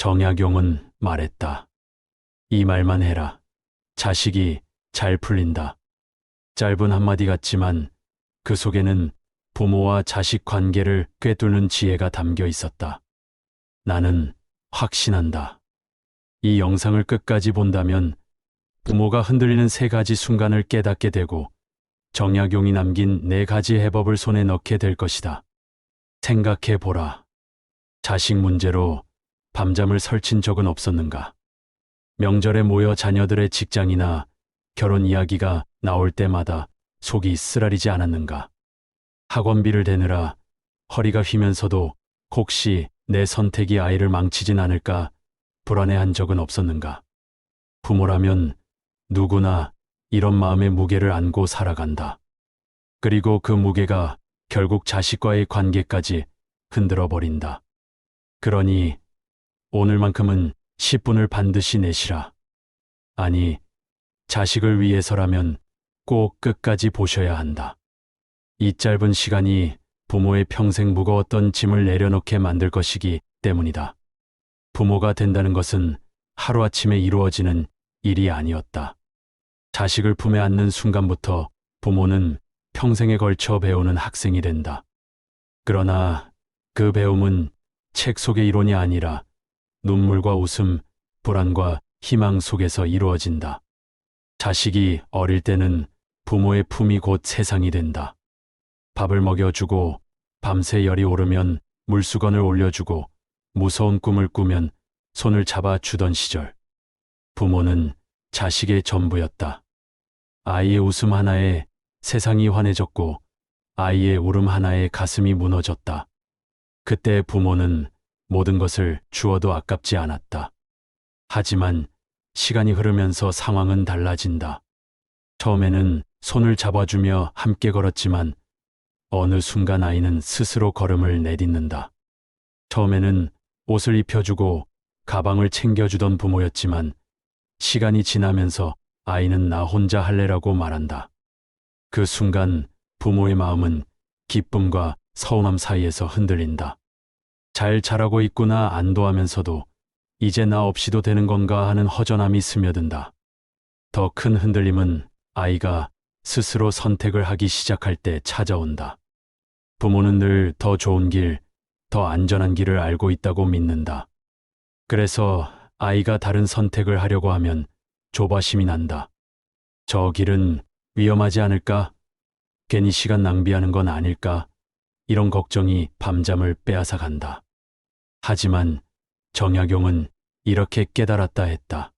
정약용은 말했다. 이 말만 해라. 자식이 잘 풀린다. 짧은 한마디 같지만 그 속에는 부모와 자식 관계를 꿰뚫는 지혜가 담겨 있었다. 나는 확신한다. 이 영상을 끝까지 본다면 부모가 흔들리는 3가지 순간을 깨닫게 되고 정약용이 남긴 4가지 해법을 손에 넣게 될 것이다. 생각해 보라. 자식 문제로 밤잠을 설친 적은 없었는가? 명절에 모여 자녀들의 직장이나 결혼 이야기가 나올 때마다 속이 쓰라리지 않았는가? 학원비를 대느라 허리가 휘면서도 혹시 내 선택이 아이를 망치진 않을까 불안해한 적은 없었는가? 부모라면 누구나 이런 마음의 무게를 안고 살아간다. 그리고 그 무게가 결국 자식과의 관계까지 흔들어 버린다. 그러니 오늘만큼은 10분을 반드시 내시라. 아니, 자식을 위해서라면 꼭 끝까지 보셔야 한다. 이 짧은 시간이 부모의 평생 무거웠던 짐을 내려놓게 만들 것이기 때문이다. 부모가 된다는 것은 하루아침에 이루어지는 일이 아니었다. 자식을 품에 안는 순간부터 부모는 평생에 걸쳐 배우는 학생이 된다. 그러나 그 배움은 책 속의 이론이 아니라 눈물과 웃음, 불안과 희망 속에서 이루어진다. 자식이 어릴 때는 부모의 품이 곧 세상이 된다. 밥을 먹여주고 밤새 열이 오르면 물수건을 올려주고 무서운 꿈을 꾸면 손을 잡아주던 시절. 부모는 자식의 전부였다. 아이의 웃음 하나에 세상이 환해졌고 아이의 울음 하나에 가슴이 무너졌다. 그때 부모는 모든 것을 주어도 아깝지 않았다. 하지만 시간이 흐르면서 상황은 달라진다. 처음에는 손을 잡아주며 함께 걸었지만 어느 순간 아이는 스스로 걸음을 내딛는다. 처음에는 옷을 입혀주고 가방을 챙겨주던 부모였지만 시간이 지나면서 아이는 나 혼자 할래라고 말한다. 그 순간 부모의 마음은 기쁨과 서운함 사이에서 흔들린다. 잘 자라고 있구나 안도하면서도 이제 나 없이도 되는 건가 하는 허전함이 스며든다. 더 큰 흔들림은 아이가 스스로 선택을 하기 시작할 때 찾아온다. 부모는 늘 더 좋은 길, 더 안전한 길을 알고 있다고 믿는다. 그래서 아이가 다른 선택을 하려고 하면 조바심이 난다. 저 길은 위험하지 않을까? 괜히 시간 낭비하는 건 아닐까? 이런 걱정이 밤잠을 빼앗아 간다. 하지만 정약용은 이렇게 깨달았다 했다.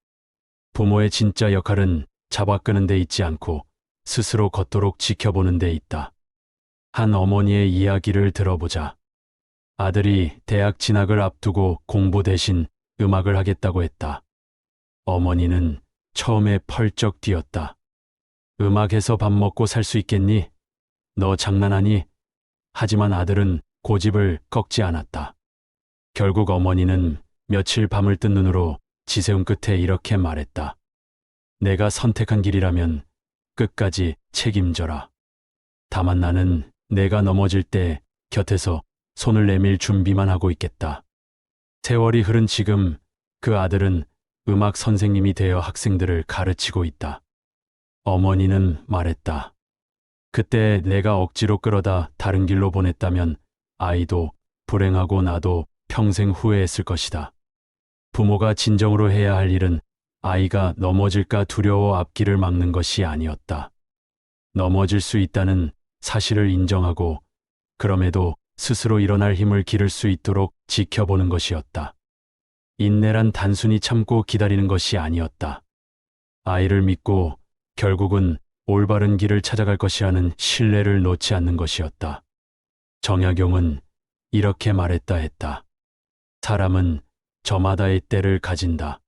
부모의 진짜 역할은 잡아끄는 데 있지 않고 스스로 걷도록 지켜보는 데 있다. 한 어머니의 이야기를 들어보자. 아들이 대학 진학을 앞두고 공부 대신 음악을 하겠다고 했다. 어머니는 처음에 펄쩍 뛰었다. 음악해서 밥 먹고 살 수 있겠니? 너 장난하니? 하지만 아들은 고집을 꺾지 않았다. 결국 어머니는 며칠 밤을 뜬 눈으로 지새운 끝에 이렇게 말했다. 내가 선택한 길이라면 끝까지 책임져라. 다만 나는 내가 넘어질 때 곁에서 손을 내밀 준비만 하고 있겠다. 세월이 흐른 지금 그 아들은 음악 선생님이 되어 학생들을 가르치고 있다. 어머니는 말했다. 그때 내가 억지로 끌어다 다른 길로 보냈다면 아이도 불행하고 나도 평생 후회했을 것이다. 부모가 진정으로 해야 할 일은 아이가 넘어질까 두려워 앞길을 막는 것이 아니었다. 넘어질 수 있다는 사실을 인정하고 그럼에도 스스로 일어날 힘을 기를 수 있도록 지켜보는 것이었다. 인내란 단순히 참고 기다리는 것이 아니었다. 아이를 믿고 결국은 올바른 길을 찾아갈 것이라는 신뢰를 놓지 않는 것이었다. 정약용은 이렇게 말했다 했다. 사람은 저마다의 때를 가진다.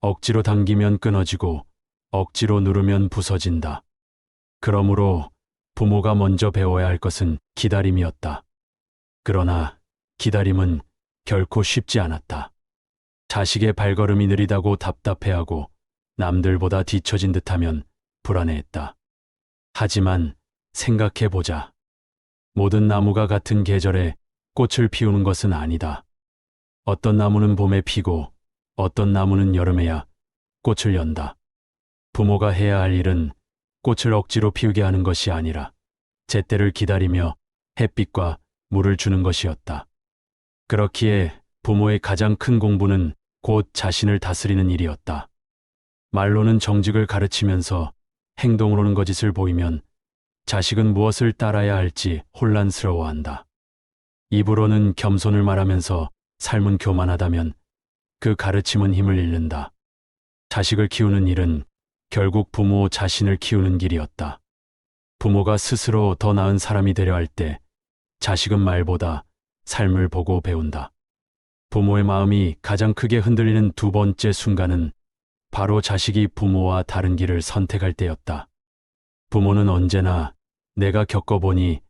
억지로 당기면 끊어지고 억지로 누르면 부서진다. 그러므로 부모가 먼저 배워야 할 것은 기다림이었다. 그러나 기다림은 결코 쉽지 않았다. 자식의 발걸음이 느리다고 답답해하고 남들보다 뒤처진 듯하면 불안해했다. 하지만 생각해보자. 모든 나무가 같은 계절에 꽃을 피우는 것은 아니다. 어떤 나무는 봄에 피고 어떤 나무는 여름에야 꽃을 연다. 부모가 해야 할 일은 꽃을 억지로 피우게 하는 것이 아니라 제때를 기다리며 햇빛과 물을 주는 것이었다. 그렇기에 부모의 가장 큰 공부는 곧 자신을 다스리는 일이었다. 말로는 정직을 가르치면서 행동으로는 거짓을 보이면 자식은 무엇을 따라야 할지 혼란스러워한다. 입으로는 겸손을 말하면서 삶은 교만하다면 그 가르침은 힘을 잃는다. 자식을 키우는 일은 결국 부모 자신을 키우는 길이었다. 부모가 스스로 더 나은 사람이 되려 할 때 자식은 말보다 삶을 보고 배운다. 부모의 마음이 가장 크게 흔들리는 두 번째 순간은 바로 자식이 부모와 다른 길을 선택할 때였다. 부모는 언제나 내가 겪어보니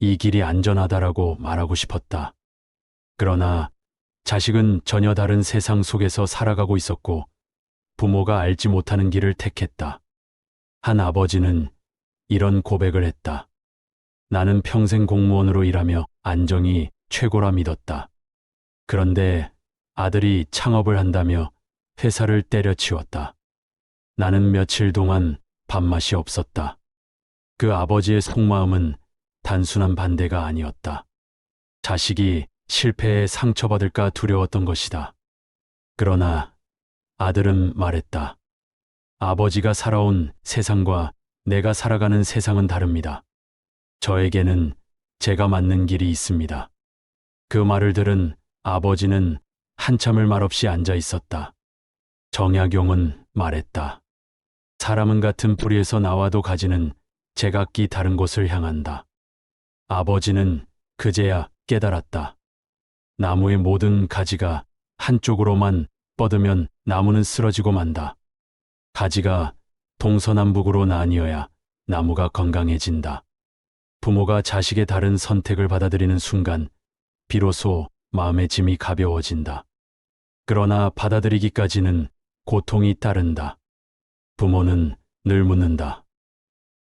이 길이 안전하다라고 말하고 싶었다. 그러나 자식은 전혀 다른 세상 속에서 살아가고 있었고 부모가 알지 못하는 길을 택했다. 한 아버지는 이런 고백을 했다. 나는 평생 공무원으로 일하며 안정이 최고라 믿었다. 그런데 아들이 창업을 한다며 회사를 때려치웠다. 나는 며칠 동안 밥맛이 없었다. 그 아버지의 속마음은 단순한 반대가 아니었다. 자식이 실패에 상처받을까 두려웠던 것이다. 그러나 아들은 말했다. 아버지가 살아온 세상과 내가 살아가는 세상은 다릅니다. 저에게는 제가 맞는 길이 있습니다. 그 말을 들은 아버지는 한참을 말없이 앉아 있었다. 정약용은 말했다. 사람은 같은 뿌리에서 나와도 가지는 제각기 다른 곳을 향한다. 아버지는 그제야 깨달았다. 나무의 모든 가지가 한쪽으로만 뻗으면 나무는 쓰러지고 만다. 가지가 동서남북으로 나뉘어야 나무가 건강해진다. 부모가 자식의 다른 선택을 받아들이는 순간 비로소 마음의 짐이 가벼워진다. 그러나 받아들이기까지는 고통이 따른다. 부모는 늘 묻는다.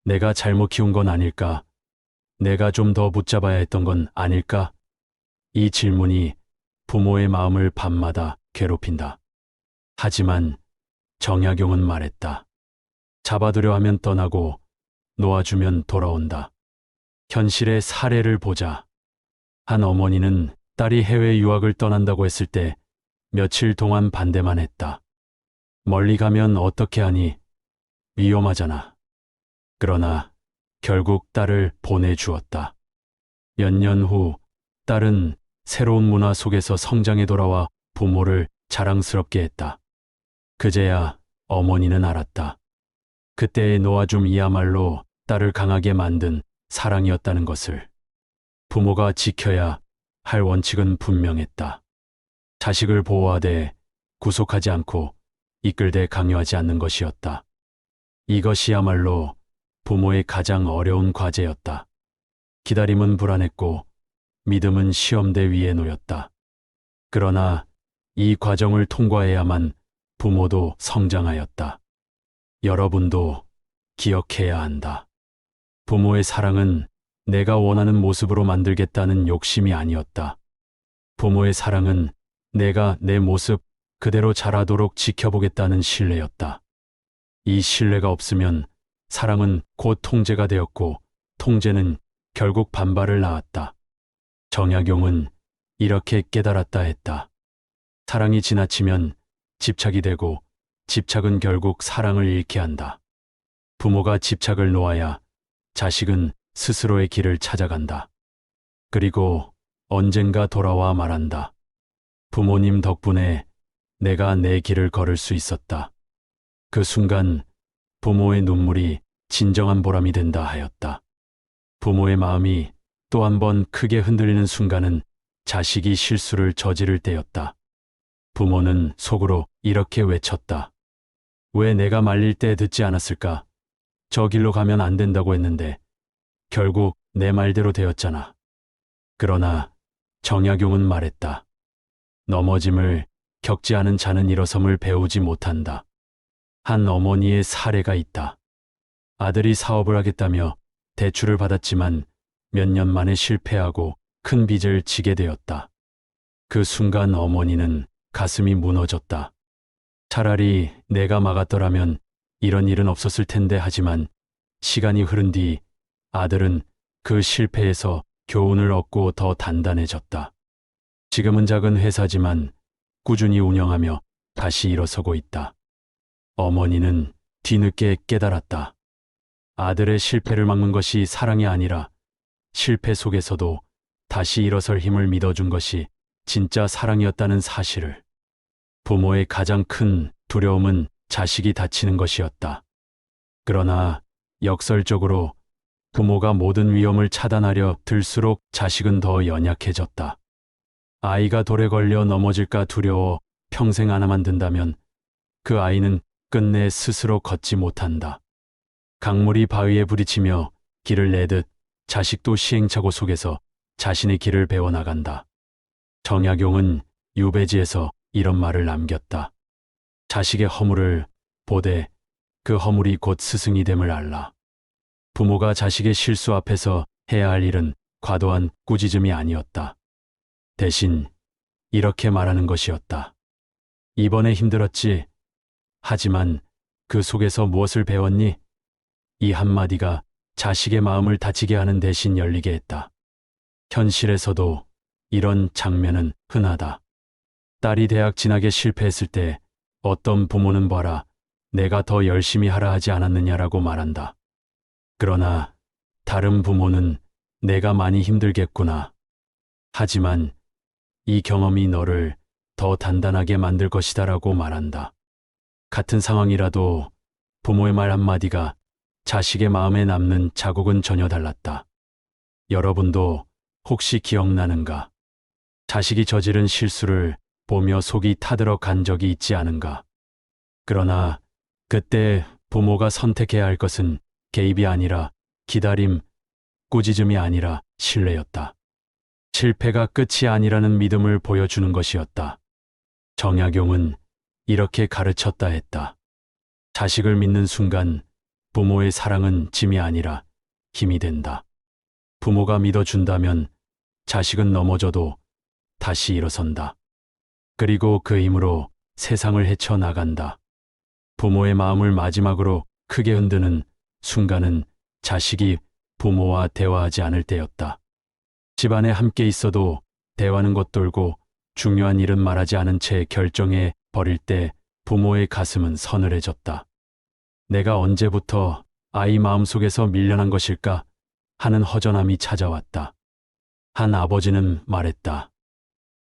내가 잘못 키운 건 아닐까? 내가 좀 더 붙잡아야 했던 건 아닐까? 이 질문이 부모의 마음을 밤마다 괴롭힌다. 하지만 정약용은 말했다. 잡아두려 하면 떠나고 놓아주면 돌아온다. 현실의 사례를 보자. 한 어머니는 딸이 해외 유학을 떠난다고 했을 때 며칠 동안 반대만 했다. 멀리 가면 어떻게 하니? 위험하잖아. 그러나 결국 딸을 보내주었다. 몇 년 후 딸은 새로운 문화 속에서 성장해 돌아와 부모를 자랑스럽게 했다. 그제야 어머니는 알았다. 그때의 놓아줌이야말로 딸을 강하게 만든 사랑이었다는 것을. 부모가 지켜야 할 원칙은 분명했다. 자식을 보호하되 구속하지 않고 이끌되 강요하지 않는 것이었다. 이것이야말로 부모의 가장 어려운 과제였다. 기다림은 불안했고 믿음은 시험대 위에 놓였다. 그러나 이 과정을 통과해야만 부모도 성장하였다. 여러분도 기억해야 한다. 부모의 사랑은 내가 원하는 모습으로 만들겠다는 욕심이 아니었다. 부모의 사랑은 내가 내 모습 그대로 자라도록 지켜보겠다는 신뢰였다. 이 신뢰가 없으면 사랑은 곧 통제가 되었고 통제는 결국 반발을 낳았다. 정약용은 이렇게 깨달았다 했다. 사랑이 지나치면 집착이 되고 집착은 결국 사랑을 잃게 한다. 부모가 집착을 놓아야 자식은 스스로의 길을 찾아간다. 그리고 언젠가 돌아와 말한다. 부모님 덕분에 내가 내 길을 걸을 수 있었다. 그 순간 부모의 눈물이 진정한 보람이 된다 하였다. 부모의 마음이 또 한 번 크게 흔들리는 순간은 자식이 실수를 저지를 때였다. 부모는 속으로 이렇게 외쳤다. 왜 내가 말릴 때 듣지 않았을까? 저 길로 가면 안 된다고 했는데 결국 내 말대로 되었잖아. 그러나 정약용은 말했다. 넘어짐을 겪지 않은 자는 일어섬을 배우지 못한다. 한 어머니의 사례가 있다. 아들이 사업을 하겠다며 대출을 받았지만 몇 년 만에 실패하고 큰 빚을 지게 되었다. 그 순간 어머니는 가슴이 무너졌다. 차라리 내가 막았더라면 이런 일은 없었을 텐데 하지만 시간이 흐른 뒤 아들은 그 실패에서 교훈을 얻고 더 단단해졌다. 지금은 작은 회사지만 꾸준히 운영하며 다시 일어서고 있다. 어머니는 뒤늦게 깨달았다. 아들의 실패를 막는 것이 사랑이 아니라 실패 속에서도 다시 일어설 힘을 믿어준 것이 진짜 사랑이었다는 사실을. 부모의 가장 큰 두려움은 자식이 다치는 것이었다. 그러나 역설적으로 부모가 모든 위험을 차단하려 들수록 자식은 더 연약해졌다. 아이가 돌에 걸려 넘어질까 두려워 평생 안아만 든다면 그 아이는 끝내 스스로 걷지 못한다. 강물이 바위에 부딪히며 길을 내듯 자식도 시행착오 속에서 자신의 길을 배워나간다. 정약용은 유배지에서 이런 말을 남겼다. 자식의 허물을 보되 그 허물이 곧 스승이 됨을 알라. 부모가 자식의 실수 앞에서 해야 할 일은 과도한 꾸짖음이 아니었다. 대신 이렇게 말하는 것이었다. 이번에 힘들었지. 하지만 그 속에서 무엇을 배웠니? 이 한마디가 자식의 마음을 다치게 하는 대신 열리게 했다. 현실에서도 이런 장면은 흔하다. 딸이 대학 진학에 실패했을 때 어떤 부모는 봐라, 내가 더 열심히 하라 하지 않았느냐라고 말한다. 그러나 다른 부모는 내가 많이 힘들겠구나. 하지만 이 경험이 너를 더 단단하게 만들 것이다라고 말한다. 같은 상황이라도 부모의 말 한마디가 자식의 마음에 남는 자국은 전혀 달랐다. 여러분도 혹시 기억나는가? 자식이 저지른 실수를 보며 속이 타들어 간 적이 있지 않은가? 그러나 그때 부모가 선택해야 할 것은 개입이 아니라 기다림, 꾸짖음이 아니라 신뢰였다. 실패가 끝이 아니라는 믿음을 보여주는 것이었다. 정약용은 이렇게 가르쳤다 했다. 자식을 믿는 순간 부모의 사랑은 짐이 아니라 힘이 된다. 부모가 믿어준다면 자식은 넘어져도 다시 일어선다. 그리고 그 힘으로 세상을 헤쳐나간다. 부모의 마음을 마지막으로 크게 흔드는 순간은 자식이 부모와 대화하지 않을 때였다. 집안에 함께 있어도 대화는 겉돌고 중요한 일은 말하지 않은 채 결정해 버릴 때 부모의 가슴은 서늘해졌다. 내가 언제부터 아이 마음속에서 밀려난 것일까 하는 허전함이 찾아왔다. 한 아버지는 말했다.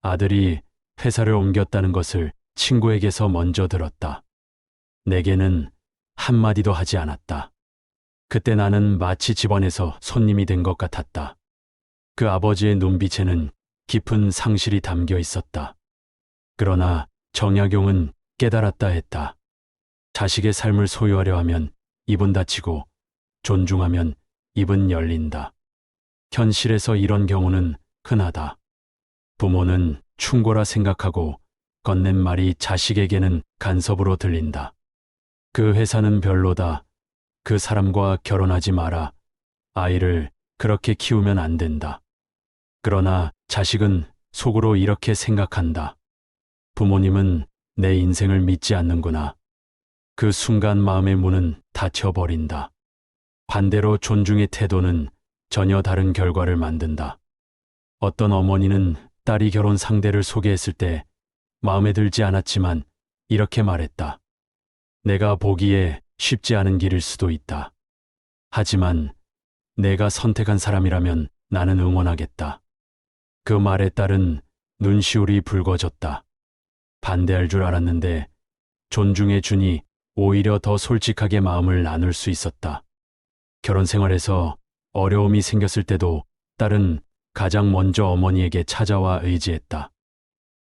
아들이 회사를 옮겼다는 것을 친구에게서 먼저 들었다. 내게는 한마디도 하지 않았다. 그때 나는 마치 집안에서 손님이 된 것 같았다. 그 아버지의 눈빛에는 깊은 상실이 담겨 있었다. 그러나 정약용은 깨달았다 했다. 자식의 삶을 소유하려 하면 입은 닫히고 존중하면 입은 열린다. 현실에서 이런 경우는 흔하다. 부모는 충고라 생각하고 건넨 말이 자식에게는 간섭으로 들린다. 그 회사는 별로다. 그 사람과 결혼하지 마라. 아이를 그렇게 키우면 안 된다. 그러나 자식은 속으로 이렇게 생각한다. 부모님은 내 인생을 믿지 않는구나. 그 순간 마음의 문은 닫혀버린다. 반대로 존중의 태도는 전혀 다른 결과를 만든다. 어떤 어머니는 딸이 결혼 상대를 소개했을 때 마음에 들지 않았지만 이렇게 말했다. 내가 보기에 쉽지 않은 길일 수도 있다. 하지만 내가 선택한 사람이라면 나는 응원하겠다. 그 말에 딸은 눈시울이 붉어졌다. 반대할 줄 알았는데 존중해 주니 오히려 더 솔직하게 마음을 나눌 수 있었다. 결혼 생활에서 어려움이 생겼을 때도 딸은 가장 먼저 어머니에게 찾아와 의지했다.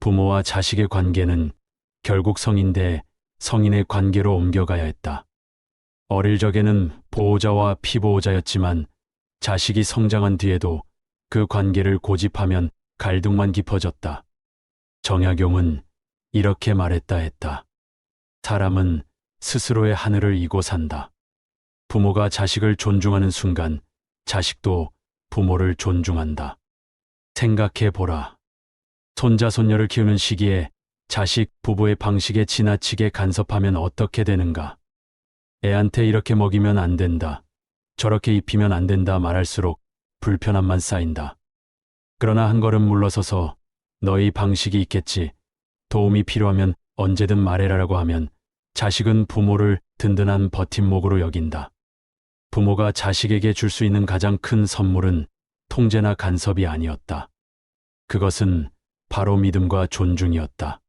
부모와 자식의 관계는 결국 성인 대 성인의 관계로 옮겨가야 했다. 어릴 적에는 보호자와 피보호자였지만 자식이 성장한 뒤에도 그 관계를 고집하면 갈등만 깊어졌다. 정약용은 이렇게 말했다 했다. 사람은 스스로의 하늘을 이고 산다. 부모가 자식을 존중하는 순간 자식도 부모를 존중한다. 생각해 보라. 손자, 손녀를 키우는 시기에 자식, 부부의 방식에 지나치게 간섭하면 어떻게 되는가? 애한테 이렇게 먹이면 안 된다. 저렇게 입히면 안 된다 말할수록 불편함만 쌓인다. 그러나 한 걸음 물러서서 너희 방식이 있겠지. 도움이 필요하면 언제든 말해라라고 하면 자식은 부모를 든든한 버팀목으로 여긴다. 부모가 자식에게 줄 수 있는 가장 큰 선물은 통제나 간섭이 아니었다. 그것은 바로 믿음과 존중이었다.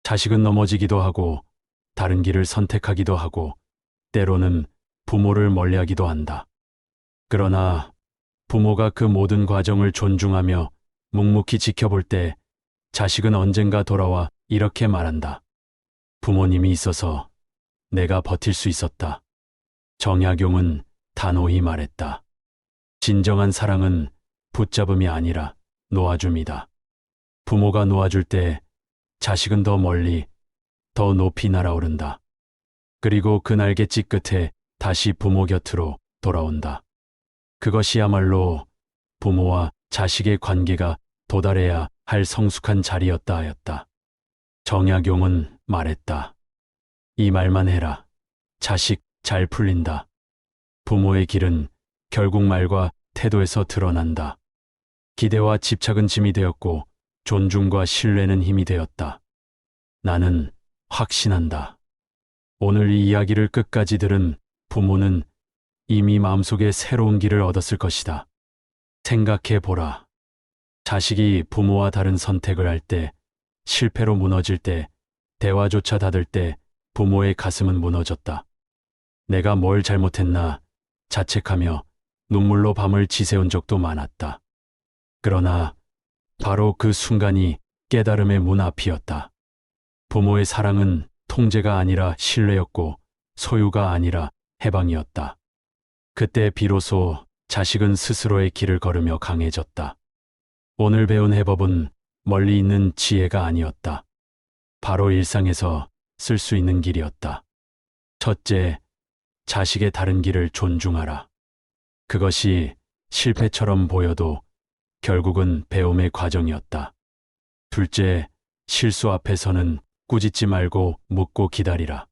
자식은 넘어지기도 하고 다른 길을 선택하기도 하고 때로는 부모를 멀리하기도 한다. 그러나 부모가 그 모든 과정을 존중하며 묵묵히 지켜볼 때 자식은 언젠가 돌아와 이렇게 말한다. 부모님이 있어서 내가 버틸 수 있었다. 정약용은 단호히 말했다. 진정한 사랑은 붙잡음이 아니라 놓아줌이다. 부모가 놓아줄 때 자식은 더 멀리, 더 높이 날아오른다. 그리고 그 날갯짓 끝에 다시 부모 곁으로 돌아온다. 그것이야말로 부모와 자식의 관계가 도달해야 할 성숙한 자리였다 하였다. 정약용은 말했다. 이 말만 해라. 자식 잘 풀린다. 부모의 길은 결국 말과 태도에서 드러난다. 기대와 집착은 짐이 되었고 존중과 신뢰는 힘이 되었다. 나는 확신한다. 오늘 이 이야기를 끝까지 들은 부모는 이미 마음속에 새로운 길을 얻었을 것이다. 생각해 보라. 자식이 부모와 다른 선택을 할 때, 실패로 무너질 때, 대화조차 닫을 때 부모의 가슴은 무너졌다. 내가 뭘 잘못했나 자책하며 눈물로 밤을 지새운 적도 많았다. 그러나 바로 그 순간이 깨달음의 문 앞이었다. 부모의 사랑은 통제가 아니라 신뢰였고 소유가 아니라 해방이었다. 그때 비로소 자식은 스스로의 길을 걸으며 강해졌다. 오늘 배운 해법은 멀리 있는 지혜가 아니었다. 바로 일상에서 쓸 수 있는 길이었다. 첫째, 자식의 다른 길을 존중하라. 그것이 실패처럼 보여도 결국은 배움의 과정이었다. 둘째, 실수 앞에서는 꾸짖지 말고 묻고 기다리라.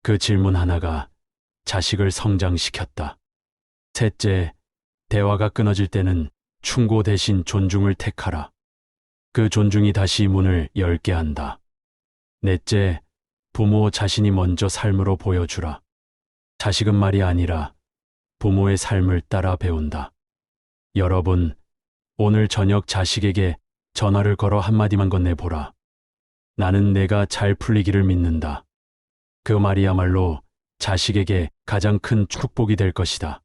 그 질문 하나가 자식을 성장시켰다. 셋째, 대화가 끊어질 때는 충고 대신 존중을 택하라. 그 존중이 다시 문을 열게 한다. 넷째, 부모 자신이 먼저 삶으로 보여주라. 자식은 말이 아니라 부모의 삶을 따라 배운다. 여러분, 오늘 저녁 자식에게 전화를 걸어 한마디만 건네보라. 나는 내가 잘 풀리기를 믿는다. 그 말이야말로 자식에게 가장 큰 축복이 될 것이다.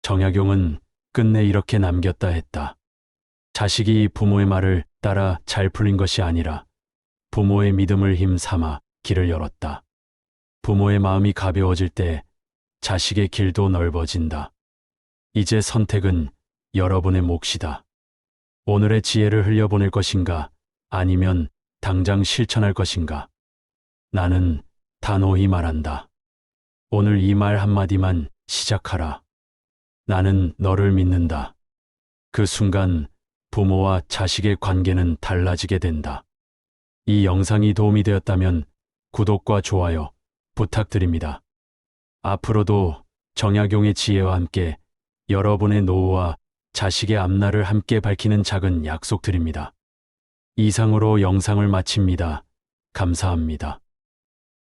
정약용은 끝내 이렇게 남겼다 했다. 자식이 부모의 말을 따라 잘 풀린 것이 아니라 부모의 믿음을 힘삼아 길을 열었다. 부모의 마음이 가벼워질 때 자식의 길도 넓어진다. 이제 선택은 여러분의 몫이다. 오늘의 지혜를 흘려보낼 것인가, 아니면 당장 실천할 것인가? 나는 단호히 말한다. 오늘 이 말 한마디만 시작하라. 나는 너를 믿는다. 그 순간 부모와 자식의 관계는 달라지게 된다. 이 영상이 도움이 되었다면 구독과 좋아요 부탁드립니다. 앞으로도 정약용의 지혜와 함께 여러분의 노후와 자식의 앞날을 함께 밝히는 작은 약속드립니다. 이상으로 영상을 마칩니다. 감사합니다.